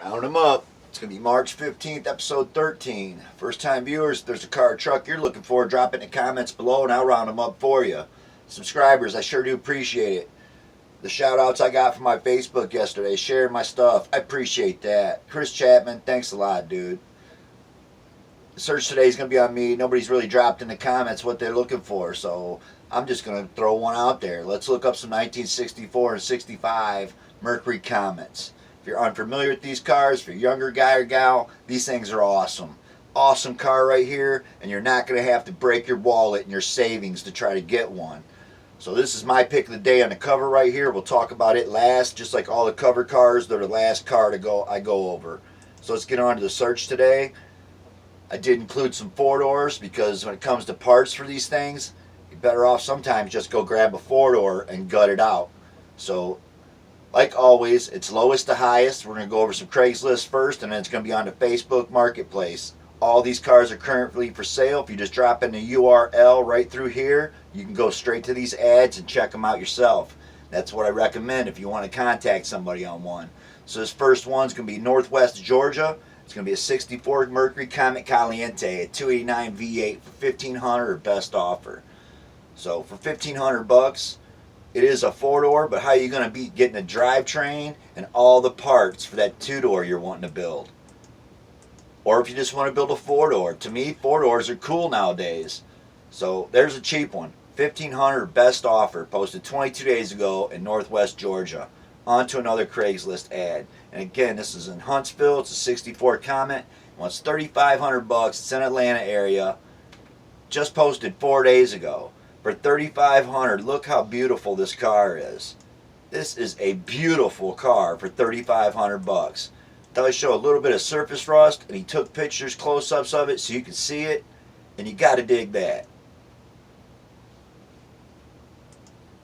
Round them up. It's going to be March 15th, episode 13. First time viewers, if there's a car or truck you're looking for, drop it in the comments below and I'll round them up for you. Subscribers, I sure do appreciate it. The shout outs I got from my Facebook yesterday, sharing my stuff, I appreciate that. Chris Chapman, thanks a lot, dude. The search today is going to be on me. Nobody's really dropped in the comments what they're looking for, so I'm just going to throw one out there. Let's look up some 1964 and 65 Mercury Comets. If you're unfamiliar with these cars, if you're a younger guy or gal, these things are awesome. Awesome car right here, and you're not going to have to break your wallet and your savings to try to get one. So this is my pick of the day on the cover right here. We'll talk about it last, just like all the cover cars. They're the last car to I go over. So let's get on to the search today. I did include some four-doors because when it comes to parts for these things, you're better off sometimes just go grab a four-door and gut it out. So like always, it's lowest to highest. We're going to go over some Craigslist first, and then it's going to be on the Facebook Marketplace. All these cars are currently for sale. If you just drop in the URL right through here, you can go straight to these ads and check them out yourself. That's what I recommend if you want to contact somebody on one. So this first one's going to be Northwest Georgia. It's going to be a 64 Mercury Comet Caliente, a 289 V8 for $1,500 or best offer. So for $1,500, it is a four-door, but how are you going to be getting a drivetrain and all the parts for that two-door you're wanting to build? Or if you just want to build a four-door. To me, four-doors are cool nowadays. So there's a cheap one. $1,500 best offer, posted 22 days ago in Northwest Georgia. On to another Craigslist ad. And again, this is in Huntsville. It's a 64 Comet. It wants $3,500. It's in Atlanta area. Just posted 4 days ago. For $3,500, look how beautiful this car is. This is a beautiful car for $3,500. Thought I'd show a little bit of surface rust, and he took pictures, close-ups of it so you can see it, and you got to dig that.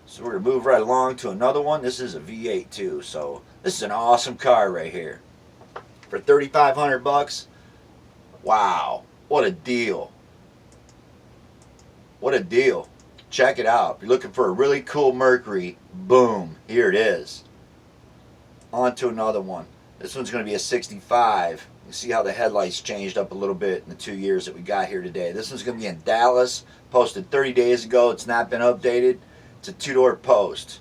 So we're going to move right along to another one. This is a V8 too, so this is an awesome car right here. For $3,500, wow, what a deal. What a deal. Check it out. If you're looking for a really cool Mercury, boom, here it is. On to another one. This one's going to be a 65. You see how the headlights changed up a little bit in the 2 years that we got here today. This one's going to be in Dallas, posted 30 days ago. It's not been updated. It's a two-door post.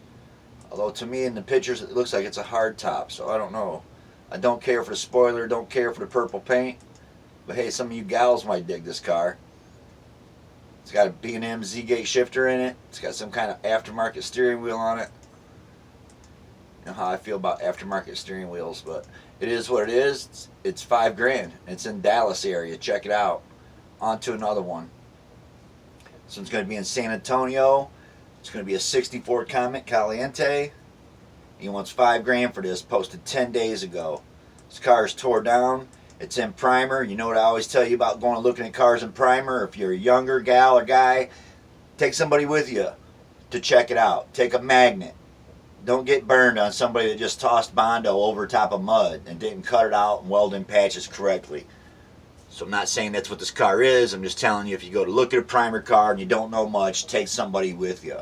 Although to me in the pictures it looks like it's a hard top, so I don't know. I don't care for the spoiler, don't care for the purple paint. But hey, some of you gals might dig this car. It's got a B&M Z-gate shifter in it. It's got some kind of aftermarket steering wheel on it. You know how I feel about aftermarket steering wheels, but it is what it is. It's $5,000. It's in Dallas area. Check it out. On to another one. This one's going to be in San Antonio. It's going to be a 64 Comet Caliente. He wants $5,000 for this. Posted 10 days ago. This car is tore down. It's in primer. You know what I always tell you about going and looking at cars in primer? If you're a younger gal or guy, take somebody with you to check it out. Take a magnet. Don't get burned on somebody that just tossed Bondo over top of mud and didn't cut it out and weld in patches correctly. So I'm not saying that's what this car is. I'm just telling you, if you go to look at a primer car and you don't know much, take somebody with you.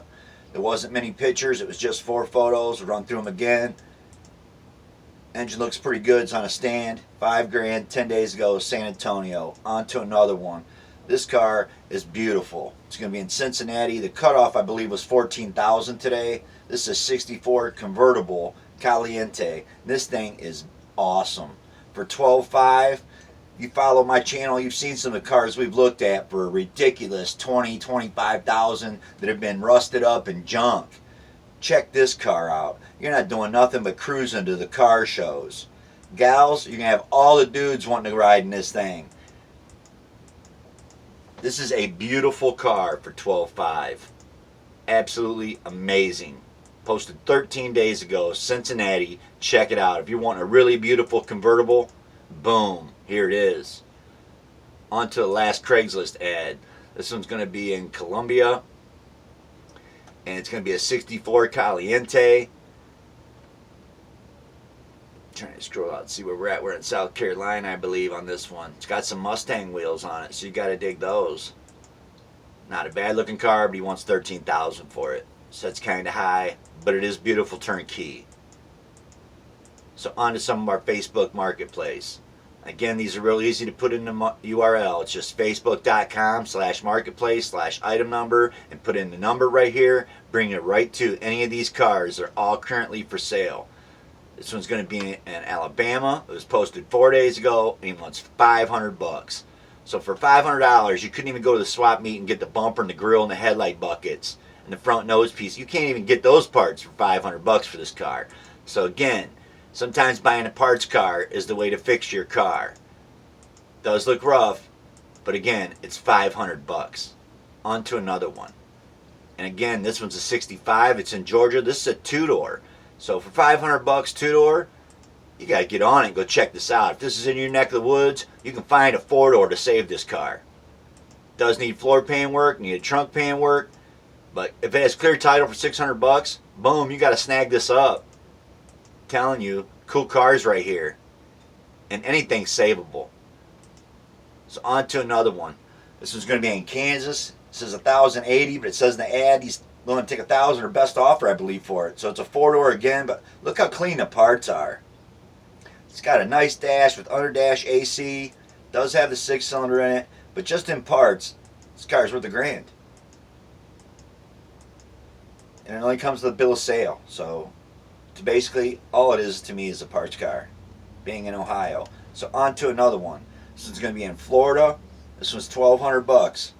There wasn't many pictures. It was just 4 photos. We'll run through them again. Engine looks pretty good. It's on a stand. $5,000, 10 days ago, San Antonio. On to another one. This car is beautiful. It's going to be in Cincinnati. The cutoff, I believe, was $14,000 today. This is a 64 convertible Caliente. This thing is awesome. For $12,500, you follow my channel, you've seen some of the cars we've looked at for a ridiculous $20,000, $25,000 that have been rusted up and junk. Check this car out. You're not doing nothing but cruising to the car shows. Gals, you're going to have all the dudes wanting to ride in this thing. This is a beautiful car for $12,500. Absolutely amazing. Posted 13 days ago, Cincinnati. Check it out. If you want a really beautiful convertible, boom, here it is. On to the last Craigslist ad. This one's going to be in Columbia. And it's going to be a 64 Caliente. Trying to scroll out and see where we're at. We're in South Carolina, I believe, on this one. It's got some Mustang wheels on it, so you got to dig those. Not a bad looking car, but he wants $13,000 for it. So it's kind of high, but it is beautiful turnkey. So on to some of our Facebook Marketplace. Again, these are real easy to put in the URL. It's just facebook.com/marketplace/item number and put in the number right here. Bring it right to any of these cars. They're all currently for sale. This one's going to be in Alabama. It was posted 4 days ago and he wants $500. So for $500, you couldn't even go to the swap meet and get the bumper and the grill and the headlight buckets and the front nose piece. You can't even get those parts for $500 for this car. So again, sometimes buying a parts car is the way to fix your car. Does look rough, but again, it's $500. On to another one. And again, this one's a 65. It's in Georgia. This is a two-door. So for $500 two-door, you got to get on it and go check this out. If this is in your neck of the woods, you can find a four-door to save this car. Does need floor pan work, need a trunk pan work, but if it has clear title for $600, boom, you got to snag this up. I'm telling you, cool cars right here. And anything's savable. So on to another one. This one's going to be in Kansas. It says 1,080, but it says in the ad he's willing to take 1,000 or best offer, I believe, for it. So it's a four-door again, but look how clean the parts are. It's got a nice dash with under dash AC. Does have the 6-cylinder in it, but just in parts, this car's worth $1,000. And it only comes with a bill of sale. So basically, all it is to me is a parts car, being in Ohio. So on to another one. This one's going to be in Florida. This one's $1,200.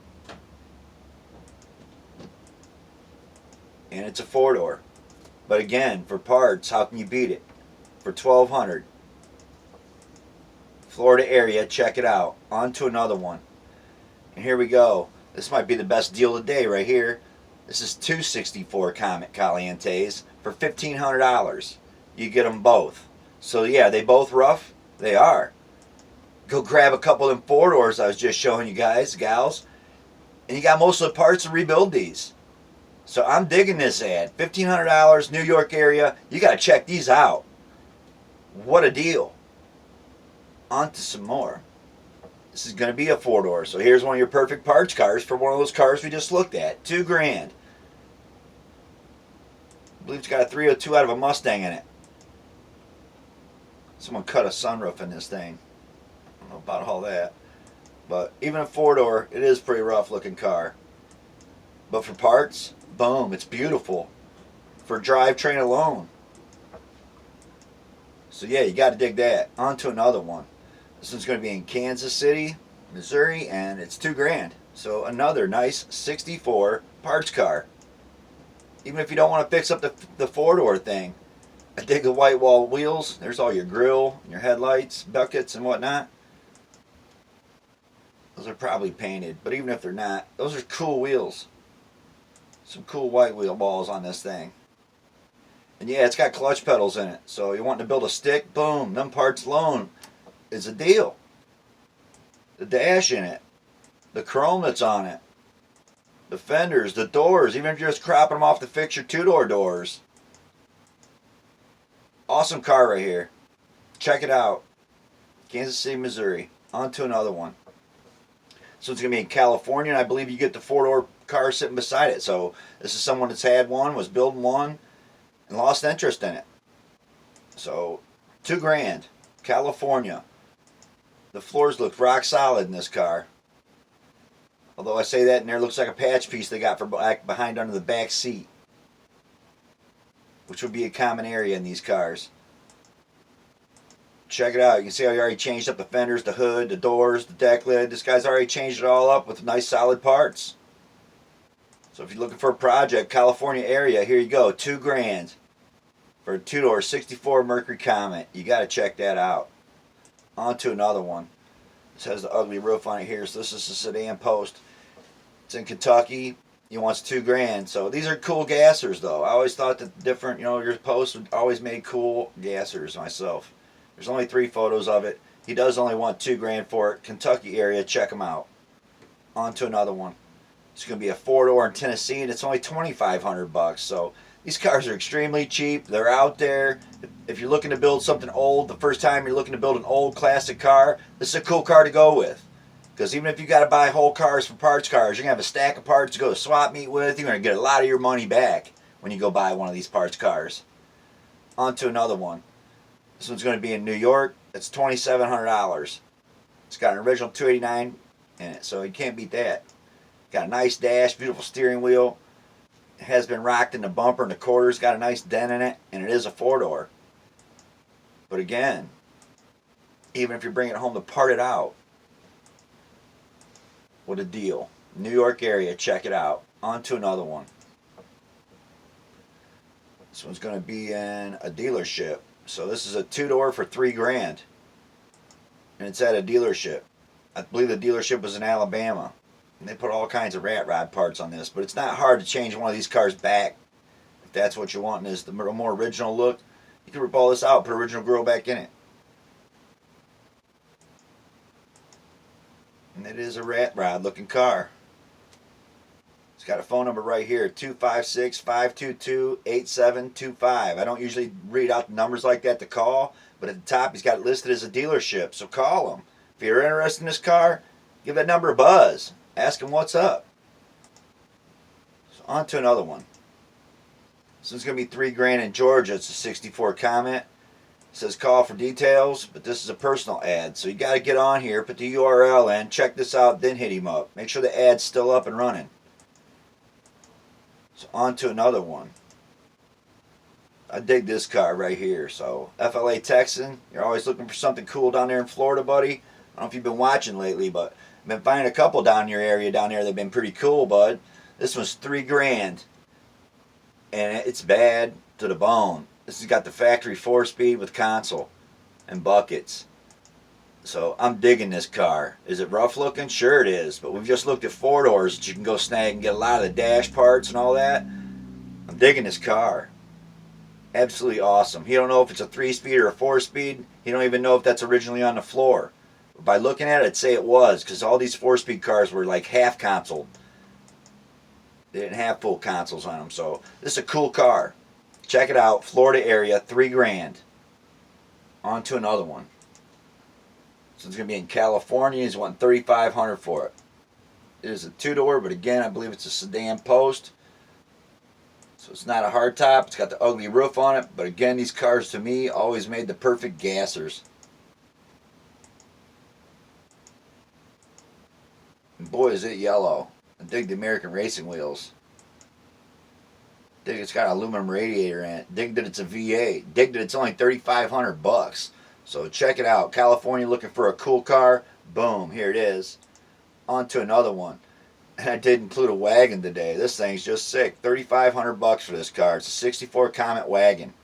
And it's a four-door. But again, for parts, how can you beat it? For $1,200. Florida area, check it out. On to another one. And here we go. This might be the best deal of the day right here. This is 264 Comet Calientes for $1,500. You get them both. So yeah, they both rough? They are. Go grab a couple of them four-doors I was just showing you guys, gals. And you got most of the parts to rebuild these. So I'm digging this ad. $1,500, New York area. You got to check these out. What a deal. On to some more. This is going to be a four-door. So here's one of your perfect parts cars for one of those cars we just looked at. $2,000. I believe it's got a 302 out of a Mustang in it. Someone cut a sunroof in this thing. I don't know about all that. But even a four-door, it is a pretty rough looking car. But for parts, boom, it's beautiful. For drivetrain alone. So yeah, you got to dig that. On to another one. This one's going to be in Kansas City, Missouri, and it's $2,000. So another nice 64 parts car. Even if you don't want to fix up the four-door thing. I dig the white wall wheels. There's all your grill, your headlights, buckets, and whatnot. Those are probably painted, but even if they're not, those are cool wheels. Some cool white wheel balls on this thing. And yeah, it's got clutch pedals in it. So you want to build a stick, boom, them parts alone is a deal. The dash in it, the chrome that's on it, the fenders, the doors, even if you're just cropping them off to fix your two-door doors. Awesome car right here. Check it out. Kansas City, Missouri. On to another one. So it's going to be in California, and I believe you get the four-door car sitting beside it. So this is someone that's had one, was building one, and lost interest in it. So $2,000, California. The floors look rock solid in this car. Although I say that, and there looks like a patch piece they got for behind under the back seat, which would be a common area in these cars. Check it out. You can see how he already changed up the fenders, the hood, the doors, the deck lid. This guy's already changed it all up with nice solid parts. So if you're looking for a project, California area, here you go. $2,000 for a two-door 64 Mercury Comet. You got to check that out. On to another one. This has the ugly roof on it here. So this is a sedan post. It's in Kentucky. He wants $2,000. So these are cool gassers, though. I always thought that different, your posts would always make cool gassers myself. There's only 3 photos of it. He does only want $2,000 for it. Kentucky area, check him out. On to another one. It's going to be a 4-door in Tennessee, and it's only $2,500. So these cars are extremely cheap. They're out there. If you're looking to build something old, the first time you're looking to build an old classic car, this is a cool car to go with. Because even if you got to buy whole cars for parts cars, you're going to have a stack of parts to go to swap meet with. You're going to get a lot of your money back when you go buy one of these parts cars. On to another one. This one's going to be in New York. It's $2,700. It's got an original 289 in it, so you can't beat that. Got a nice dash, beautiful steering wheel. It has been rocked in the bumper and the quarters. Got a nice dent in it, and it is a 4-door. But again, even if you bring it home to part it out, what a deal. New York area, check it out. On to another one. This one's going to be in a dealership. So this is a 2-door for $3,000. And it's at a dealership. I believe the dealership was in Alabama. And they put all kinds of rat rod parts on this. But it's not hard to change one of these cars back. If that's what you want and is the more original look. You can rip all this out, put original grill back in it. And it is a rat rod looking car. It's got a phone number right here, 256-522-8725. I don't usually read out the numbers like that to call, but at the top he's got it listed as a dealership, so call him. If you're interested in this car, give that number a buzz. Ask him what's up. So on to another one. This one's going to be $3,000 in Georgia. It's a 64 Comet. It says call for details, but this is a personal ad, so you got to get on here, put the URL in, check this out, then hit him up. Make sure the ad's still up and running. So on to another one. I dig this car right here. So FLA Texan, you're always looking for something cool down there in Florida, buddy. I don't know if you've been watching lately, but I've been finding a couple down your area down there that have been pretty cool, bud. This one's $3,000, and it's bad to the bone. This has got the factory 4-speed with console and buckets. So I'm digging this car. Is it rough looking? Sure it is. But we've just looked at 4-doors that you can go snag and get a lot of the dash parts and all that. I'm digging this car. Absolutely awesome. He don't know if it's a 3-speed or a 4-speed. He don't even know if that's originally on the floor. But by looking at it, I'd say it was, because all these 4-speed cars were like half console. They didn't have full consoles on them. So this is a cool car. Check it out. Florida area, $3,000. On to another one. So it's going to be in California. He's wanting $3,500 for it. It is a 2-door, but again, I believe it's a sedan post. So it's not a hardtop. It's got the ugly roof on it. But again, these cars to me always made the perfect gassers. And boy, is it yellow. I dig the American racing wheels. Dig it's got an aluminum radiator in it. Dig that it's a V8. Dig that it's only $3,500. So check it out. California looking for a cool car. Boom, here it is. On to another one. And I did include a wagon today. This thing's just sick. $3,500 for this car. It's a 64 Comet wagon.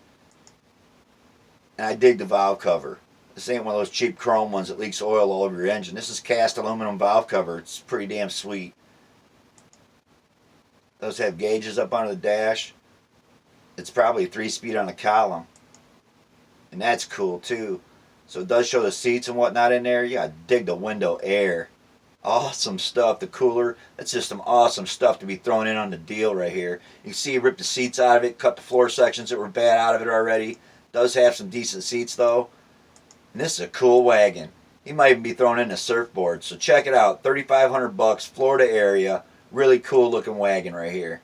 And I dig the valve cover. This ain't one of those cheap chrome ones that leaks oil all over your engine. This is cast aluminum valve cover. It's pretty damn sweet. Those have gauges up on the dash. It's probably a 3-speed on the column. And that's cool too. So it does show the seats and whatnot in there. You gotta dig the window air. Awesome stuff. The cooler. That's just some awesome stuff to be thrown in on the deal right here. You can see he ripped the seats out of it, cut the floor sections that were bad out of it already. Does have some decent seats though. And this is a cool wagon. He might even be thrown in a surfboard. So check it out. $3,500, Florida area. Really cool looking wagon right here.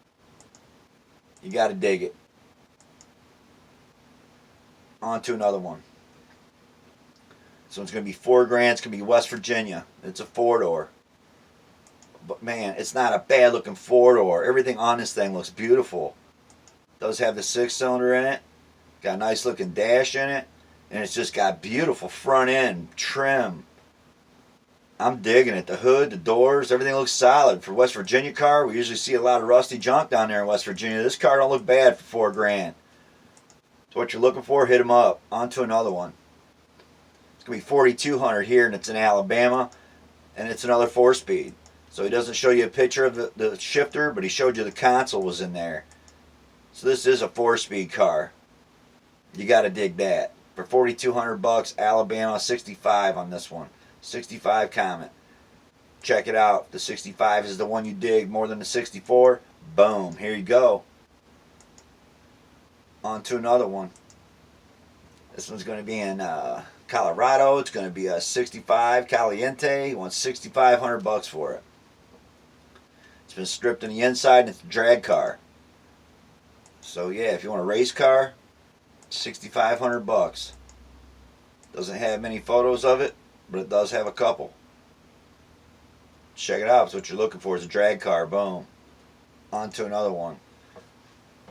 You gotta dig it. On to another one. This one's going to be $4,000. It's going to be West Virginia. It's a 4-door. But man, it's not a bad looking 4-door. Everything on this thing looks beautiful. It does have the 6-cylinder in it. Got a nice looking dash in it. And it's just got beautiful front end trim. I'm digging it. The hood, the doors, everything looks solid. For West Virginia car, we usually see a lot of rusty junk down there in West Virginia. This car don't look bad for $4,000. So what you're looking for, hit them up. On to another one. It's going to be $4,200 here, and it's in Alabama, and it's another 4-speed. So he doesn't show you a picture of the shifter, but he showed you the console was in there. So this is a 4-speed car. You got to dig that. For $4,200, Alabama, 65 on this one. 65 Comet. Check it out. The 65 is the one you dig more than the 64. Boom. Here you go. On to another one. This one's going to be in Colorado. It's going to be a 65 Caliente. He wants $6,500 for it. It's been stripped on the inside, and it's a drag car. So yeah, if you want a race car, $6,500. Doesn't have many photos of it, but it does have a couple. Check it out. It's what you're looking for. Is a drag car. Boom. On to another one.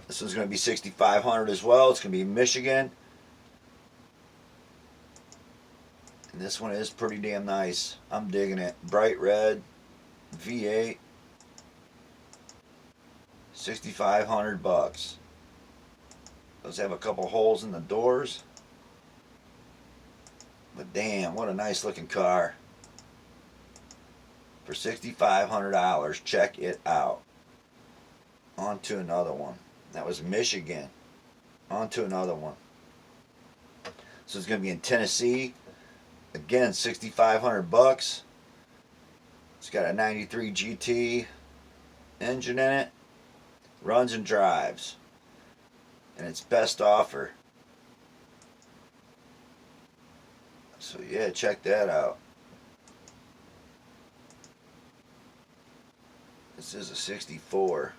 This one's going to be $6,500 as well. It's going to be in Michigan. And this one is pretty damn nice. I'm digging it. Bright red. V8. $6,500. Does have a couple holes in the doors. But damn, what a nice looking car. For $6,500. Check it out. On to another one. That was Michigan. On to another one. So it's going to be in Tennessee. Again, $6,500. It's got a 93 GT engine in it. Runs and drives. And it's best offer. So yeah, check that out. This is a 64.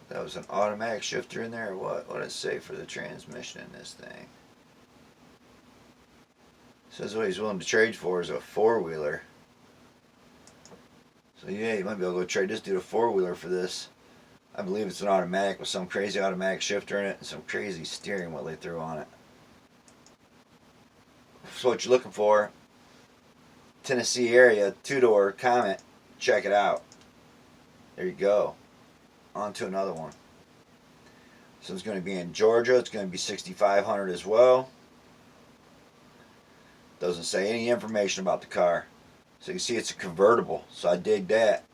That was an automatic shifter in there or what? What did it say for the transmission in this thing? Says what he's willing to trade for is a four-wheeler. So yeah, you might be able to go trade this dude a four-wheeler for this. I believe it's an automatic with some crazy automatic shifter in it and some crazy steering wheel they threw on it. So what you're looking for, Tennessee area, two-door Comet, check it out. There you go. On to another one. So it's going to be in Georgia. It's going to be $6,500 as well. Doesn't say any information about the car. So you can see it's a convertible. So I dig that.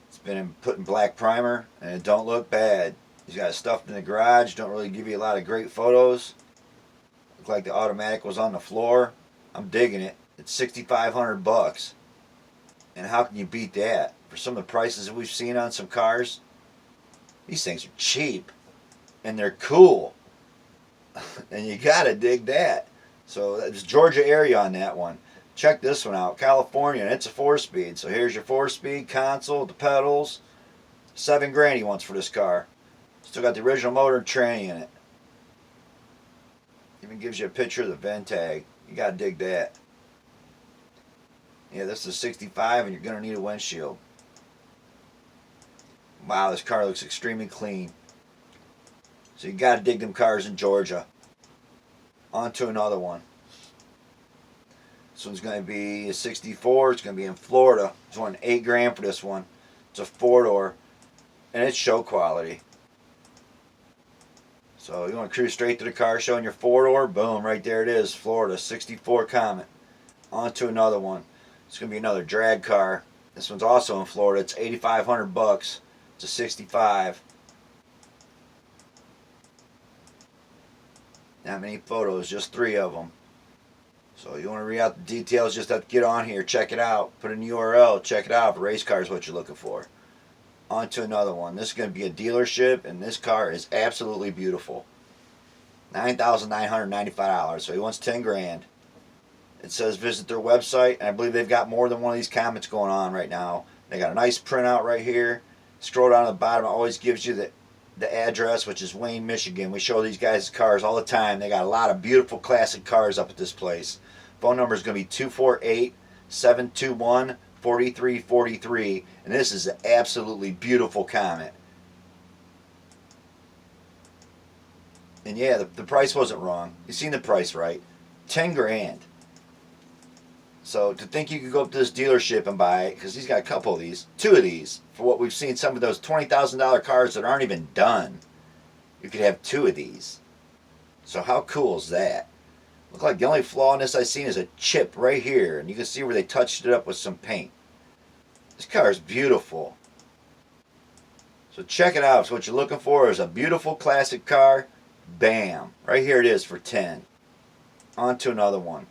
It's been put in black primer and it don't look bad. He's got it stuffed in the garage. Don't really give you a lot of great photos. Look like the automatic was on the floor. I'm digging it. It's $6,500. And how can you beat that? For some of the prices that we've seen on some cars, these things are cheap. And they're cool. And you gotta dig that. So that's Georgia area on that one. Check this one out. California, and it's a 4-speed. So here's your 4-speed console, the pedals. $7,000 he wants for this car. Still got the original motor and tranny in it. Even gives you a picture of the VIN tag. You gotta dig that. Yeah, this is 65 and you're gonna need a windshield. Wow, this car looks extremely clean. So you gotta dig them cars in Georgia. On to another one. This one's gonna be a 64. It's gonna be in Florida. It's wanting $8,000 for this one. It's a 4-door, and it's show quality. So you want to cruise straight to the car show in your 4-door? Boom, right there it is, Florida, 64 Comet. On to another one. It's going to be another drag car. This one's also in Florida. It's $8,500. It's a 65. Not many photos, just 3 of them. So you want to read out the details, just have to get on here, check it out. Put in the URL, check it out. Race car is what you're looking for. On to another one. This is going to be a dealership, and this car is absolutely beautiful. $9,995. So he wants $10,000. It says visit their website, and I believe they've got more than one of these Comets going on right now. They got a nice printout right here. Scroll down to the bottom, it always gives you the address, which is Wayne, Michigan. We show these guys cars all the time. They got a lot of beautiful classic cars up at this place. Phone number is going to be 248-721-4343, and this is an absolutely beautiful Comet. And yeah, the price wasn't wrong. You seen the price right. $10,000. So to think you could go up to this dealership and buy it, because he's got a couple of these, 2 of these, for what we've seen, some of those $20,000 cars that aren't even done, you could have 2 of these. So how cool is that? Look like the only flaw in this I've seen is a chip right here, and you can see where they touched it up with some paint. This car is beautiful. So check it out. So what you're looking for is a beautiful classic car. Bam. Right here it is for 10. On to another one.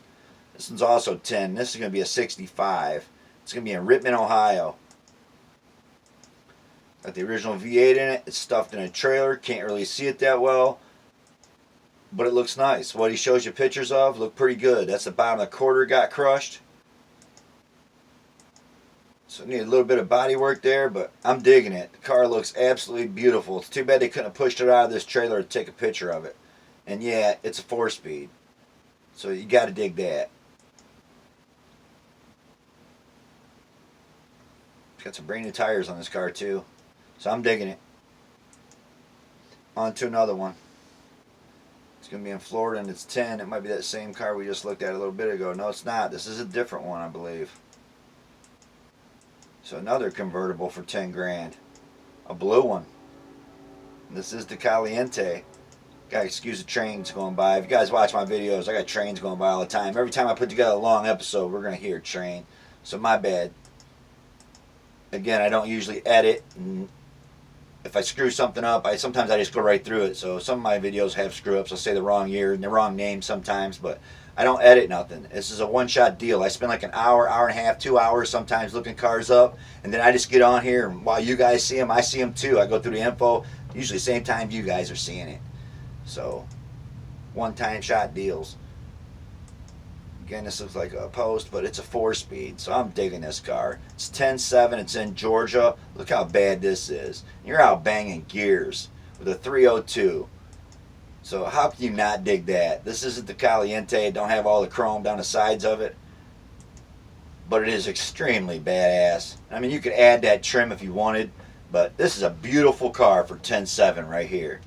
This one's also 10. This is going to be a 65. It's going to be in Rittman, Ohio. Got the original V8 in it. It's stuffed in a trailer. Can't really see it that well, but it looks nice. What he shows you pictures of look pretty good. That's the bottom of the quarter got crushed. So need a little bit of body work there, but I'm digging it. The car looks absolutely beautiful. It's too bad they couldn't have pushed it out of this trailer to take a picture of it. And yeah, it's a 4-speed. So you got to dig that. It's got some brand new tires on this car too. So I'm digging it. On to another one. It's going to be in Florida and it's 10. It might be that same car we just looked at a little bit ago. No, it's not. This is a different one, I believe. So another convertible for 10 grand. A blue one. This is the Caliente. Gotta excuse the trains going by. If you guys watch my videos, I got trains going by all the time. Every time I put together a long episode, we're going to hear a train. So my bad. Again, I don't usually edit. And if I screw something up, sometimes I just go right through it. So some of my videos have screw-ups. I'll say the wrong year and the wrong name sometimes, but I don't edit nothing. This is a one-shot deal. I spend like an hour, hour and a half, 2 hours sometimes looking cars up, and then I just get on here, and while you guys see them, I see them too. I go through the info, usually the same time you guys are seeing it. So, one-time shot deals. Again, this looks like a post, but it's a 4-speed, so I'm digging this car. It's 10.7, it's in Georgia. Look how bad this is. You're out banging gears with a 302. So how can you not dig that? This isn't the Caliente. It don't have all the chrome down the sides of it. But it is extremely badass. I mean, you could add that trim if you wanted, but this is a beautiful car for 10.7 right here.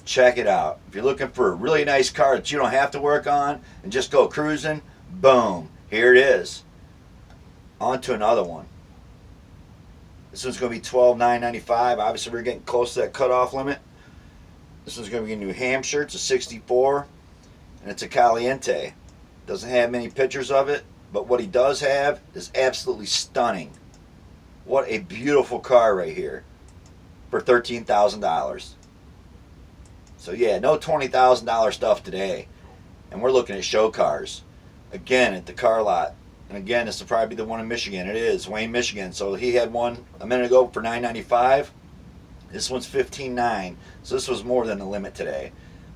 Check it out. If you're looking for a really nice car that you don't have to work on and just go cruising, boom, here it is. On to another one. This one's going to be $12,995. Obviously, we're getting close to that cutoff limit. This one's going to be in New Hampshire. It's a 64, and it's a Caliente. Doesn't have many pictures of it, but what he does have is absolutely stunning. What a beautiful car right here for $13,000. So yeah, no $20,000 stuff today. And we're looking at show cars. Again, at the car lot. And again, this will probably be the one in Michigan. It is, Wayne, Michigan. So he had one a minute ago for $9.95. This one's $15,900. So this was more than the limit today.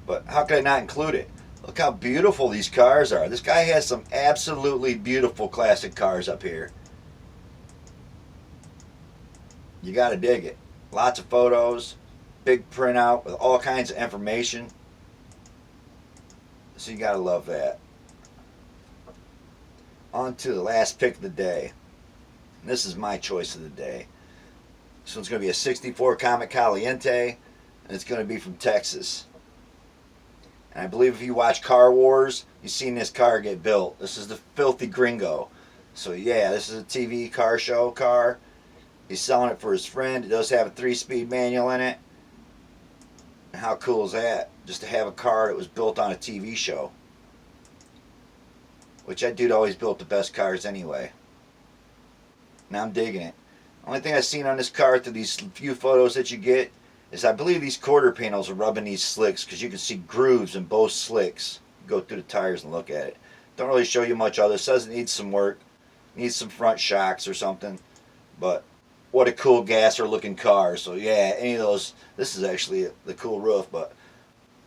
But how could I not include it? Look how beautiful these cars are. This guy has some absolutely beautiful classic cars up here. You got to dig it. Lots of photos. Big printout with all kinds of information. So you got to love that. On to the last pick of the day. And this is my choice of the day. This one's going to be a 64 Comet Caliente, and it's going to be from Texas. And I believe if you watch Car Wars, you've seen this car get built. This is the Filthy Gringo. So yeah, this is a TV car show car. He's selling it for his friend. It does have a 3-speed manual in it. And how cool is that? Just to have a car that was built on a TV show. Which that dude always built the best cars anyway. Now I'm digging it. Only thing I've seen on this car through these few photos that you get is I believe these quarter panels are rubbing these slicks because you can see grooves in both slicks. Go through the tires and look at it. Don't really show you much other. It says it needs some work. Needs some front shocks or something. But what a cool gasser looking car. So yeah, any of those. This is actually the cool roof, but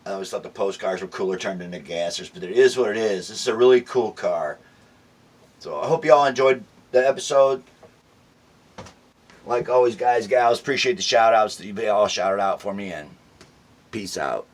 I always thought the postcards were cooler turned into gassers. But it is what it is. This is a really cool car. So I hope you all enjoyed the episode. Like always, guys, gals, appreciate the shout outs that you all shouted out for me, and peace out.